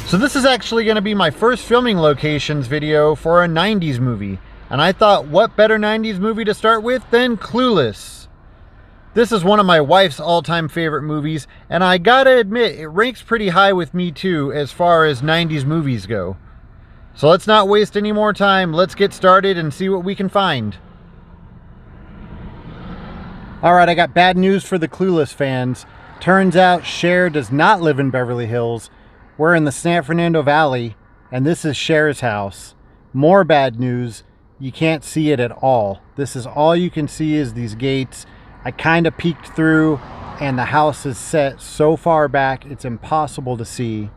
So this is actually going to be my first filming locations video for a 90s movie. And I thought, what better 90s movie to start with than Clueless? This is one of my wife's all-time favorite movies, and I gotta admit, it ranks pretty high with me too as far as 90s movies go. So let's not waste any more time, let's get started and see what we can find. Alright, I got bad news for the Clueless fans. Turns out Cher does not live in Beverly Hills. We're in the San Fernando Valley, and this is Cher's house. More bad news, you can't see it at all. This is all you can see is these gates. I kind of peeked through, and the house is set so far back, it's impossible to see.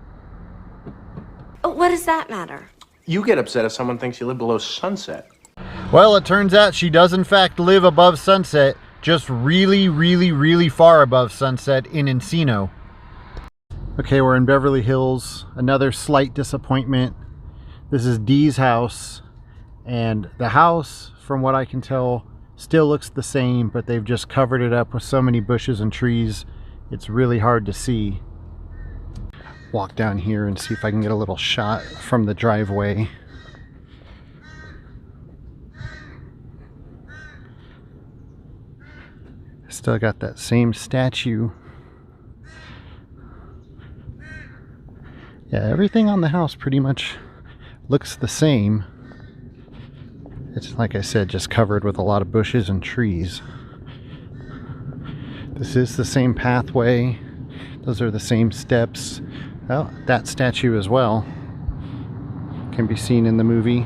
What does that matter? You get upset if someone thinks you live below Sunset. Well, it turns out she does in fact live above Sunset, just really far above Sunset in Encino. Okay, we're in Beverly Hills. Another slight disappointment. This is Dee's house, and the house, from what I can tell, still looks the same, but they've just covered it up with so many bushes and trees, it's really hard to see. Walk down here and see if I can get a little shot from the driveway. Still got that same statue. Yeah, everything on the house pretty much looks the same. It's, like I said, just covered with a lot of bushes and trees. This is the same pathway. Those are the same steps. Oh, that statue as well can be seen in the movie.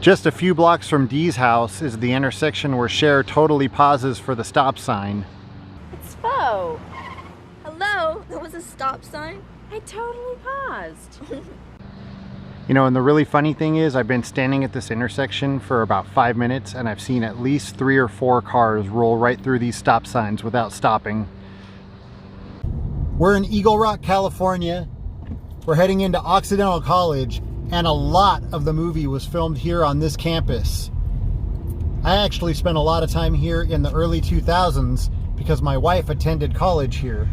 Just a few blocks from Dee's house is the intersection where Cher totally pauses for the stop sign. It's faux. Hello? There was a stop sign? I totally paused. You know, and the really funny thing is, I've been standing at this intersection for about 5 minutes, and I've seen at least 3 or 4 cars roll right through these stop signs without stopping. We're in Eagle Rock, California. We're heading into Occidental College, and a lot of the movie was filmed here on this campus. I actually spent a lot of time here in the early 2000s because my wife attended college here.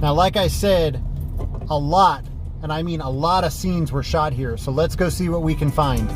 Now, like I said, a lot, and I mean a lot of scenes were shot here, so let's go see what we can find.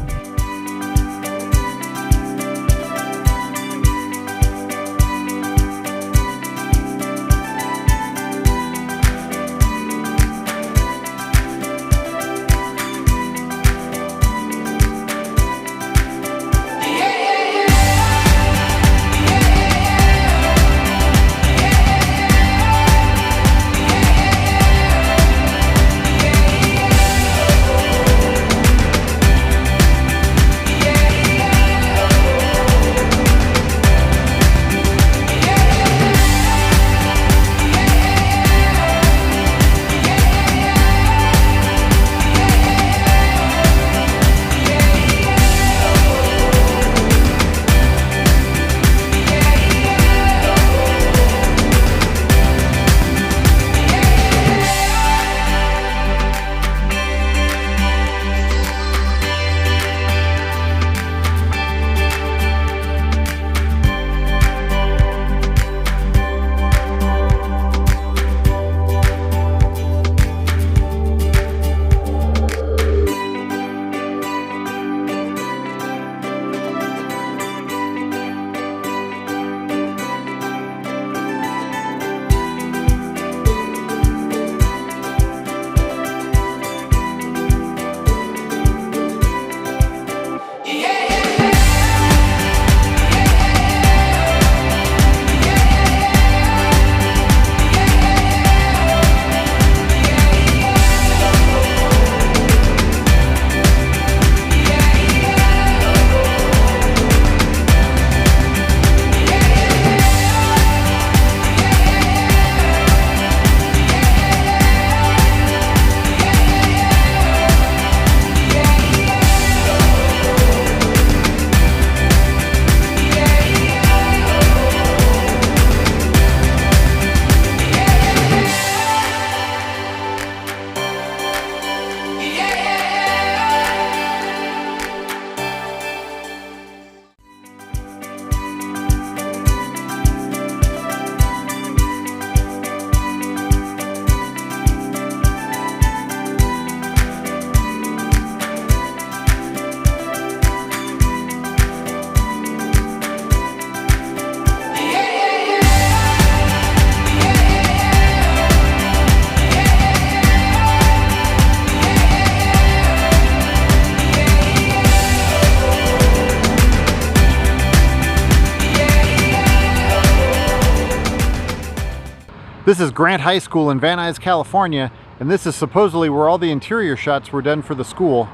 This is Grant High School in Van Nuys, California, and this is supposedly where all the interior shots were done for the school.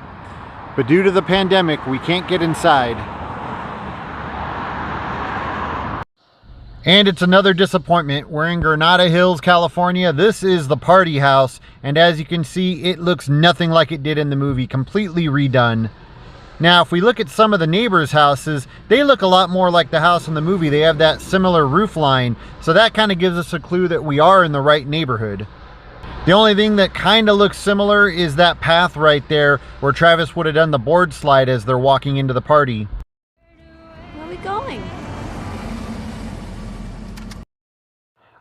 But due to the pandemic, we can't get inside. And it's another disappointment. We're in Granada Hills, California. This is the party house, and as you can see, it looks nothing like it did in the movie, completely redone. Now, if we look at some of the neighbors' houses, they look a lot more like the house in the movie. They have that similar roof line, so that kind of gives us a clue that we are in the right neighborhood. The only thing that kind of looks similar is that path right there where Travis would have done the board slide as they're walking into the party. Where are we going?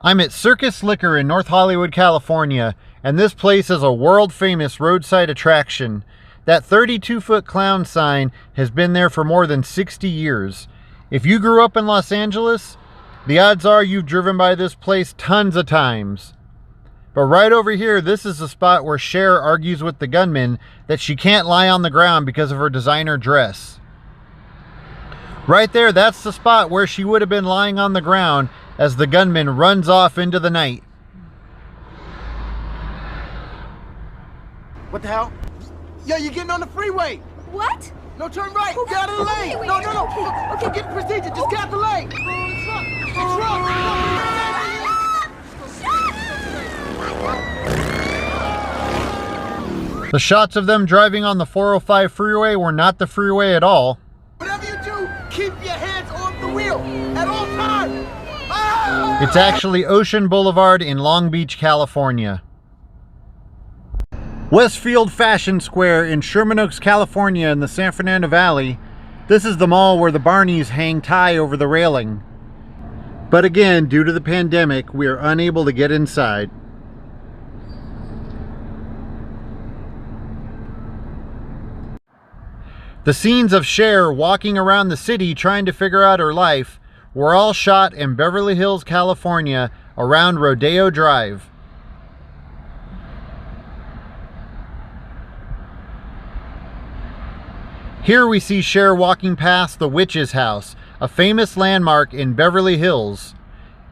I'm at Circus Liquor in North Hollywood, California, and this place is a world-famous roadside attraction. That 32-foot clown sign has been there for more than 60 years. If you grew up in Los Angeles, the odds are you've driven by this place tons of times. But right over here, this is the spot where Cher argues with the gunman that she can't lie on the ground because of her designer dress. Right there, that's the spot where she would have been lying on the ground as the gunman runs off into the night. What the hell? Yo, you're getting on the freeway. What? No, turn right. Okay. Get out of the lane. Okay, No. okay. Forget the procedure. Just get out the lane. The shots of them driving on the 405 freeway were not the freeway at all. Whatever you do, keep your hands off the wheel at all times. It's actually Ocean Boulevard in Long Beach, California. Westfield Fashion Square in Sherman Oaks, California in the San Fernando Valley. This is the mall where the Barneys hang tie over the railing. But again, due to the pandemic, we are unable to get inside. The scenes of Cher walking around the city trying to figure out her life were all shot in Beverly Hills, California, around Rodeo Drive. Here we see Cher walking past the Witch's House, a famous landmark in Beverly Hills.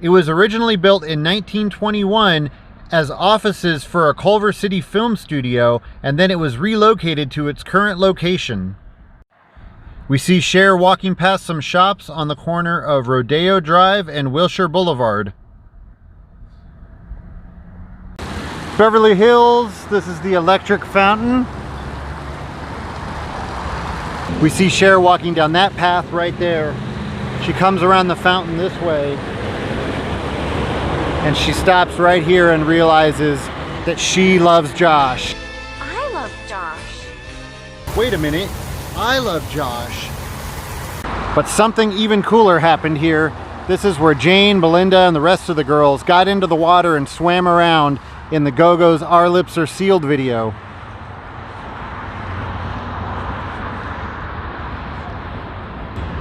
It was originally built in 1921 as offices for a Culver City film studio, and then it was relocated to its current location. We see Cher walking past some shops on the corner of Rodeo Drive and Wilshire Boulevard. Beverly Hills, this is the electric fountain. We see Cher walking down that path right there. She comes around the fountain this way, and she stops right here and realizes that she loves Josh. I love Josh. Wait a minute, I love Josh. But something even cooler happened here. This is where Jane, Belinda, and the rest of the girls got into the water and swam around in the Go-Go's Our Lips Are Sealed video.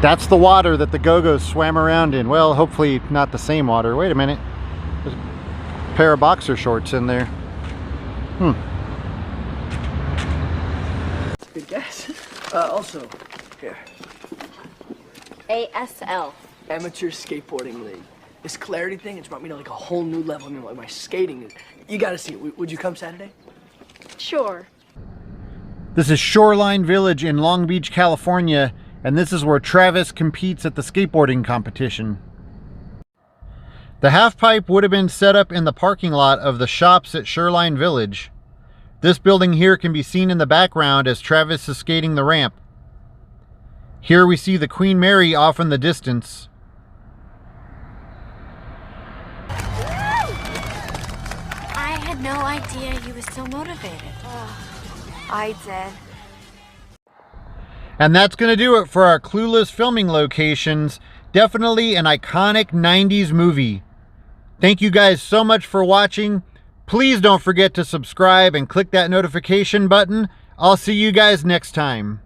That's the water that the Go-Go's swam around in. Well, hopefully not the same water. Wait a minute. There's a pair of boxer shorts in there. Good guess. Also, here, ASL. amateur skateboarding league. This clarity thing, it's brought me to like a whole new level. I mean, like my skating. You gotta see it. Would you come Saturday? Sure. This is Shoreline Village in Long Beach, California, and this is where Travis competes at the skateboarding competition. The half pipe would have been set up in the parking lot of the shops at Shoreline Village. This building here can be seen in the background as Travis is skating the ramp. Here we see the Queen Mary off in the distance. I had no idea you were so motivated. I did. And that's going to do it for our Clueless filming locations. Definitely an iconic 90s movie. Thank you guys so much for watching. Please don't forget to subscribe and click that notification button. I'll see you guys next time.